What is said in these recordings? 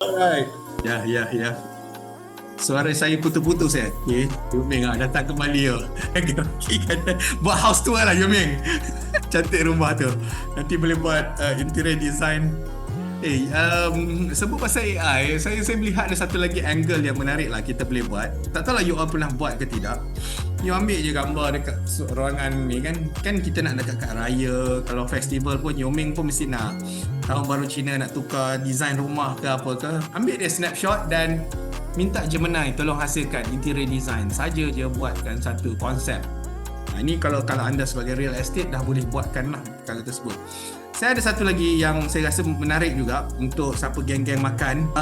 Alright. Ya, ya, ya. Suara saya putus-putus Okay. Yuming datang kembali Okey, kata buat house tour lah Yuming. Cantik rumah tu. Nanti boleh buat interior design. Sebut pasal AI, saya melihat ada satu lagi angle yang menarik lah kita boleh buat. Tak tahu lah you all pernah buat ke tidak. You ambil je gambar dekat ruangan ni kan. Kan kita nak dekat kat raya. Kalau festival pun Yoming pun mesti nak. Tahun baru Cina nak tukar design rumah ke apa ke. Ambil dia snapshot dan minta Gemini tolong hasilkan interior design. Saja je buatkan satu konsep. Ini kalau anda sebagai real estate dah boleh buatkan lah perkara tersebut. Saya ada satu lagi yang saya rasa menarik juga untuk siapa geng-geng makan.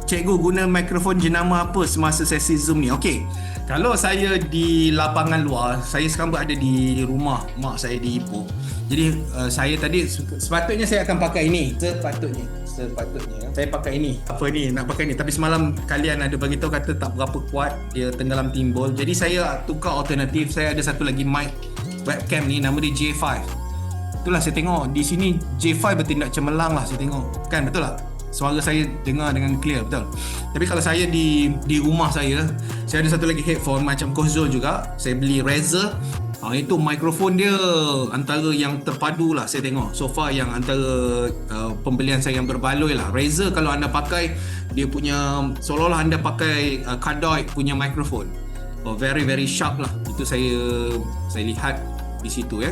Cikgu guna mikrofon jenama apa semasa sesi Zoom ni? Okey. Kalau saya di lapangan luar, saya sekarang berada di rumah mak saya di Ipoh. Jadi saya tadi sepatutnya saya akan pakai ini. Sepatutnya saya pakai ini. Apa ni? Nak pakai ni. Tapi semalam kalian ada bagi tahu kata tak berapa kuat, dia tenggelam timbul. Jadi saya tukar alternatif. Saya ada satu lagi mic webcam ni, nama dia J5. Itulah saya tengok di sini J5 bertindak cemerlang lah saya tengok. Kan betul tak? Suara saya dengar dengan clear, betul. Tapi kalau saya di rumah saya ada satu lagi headphone macam Kozol juga. Saya beli Razer. Itu mikrofon dia antara yang terpadu lah saya tengok. So far yang antara pembelian saya yang berbaloi lah. Razer kalau anda pakai dia punya seolah-olah anda pakai cardioid punya mikrofon. Very very sharp lah. Itu saya lihat di situ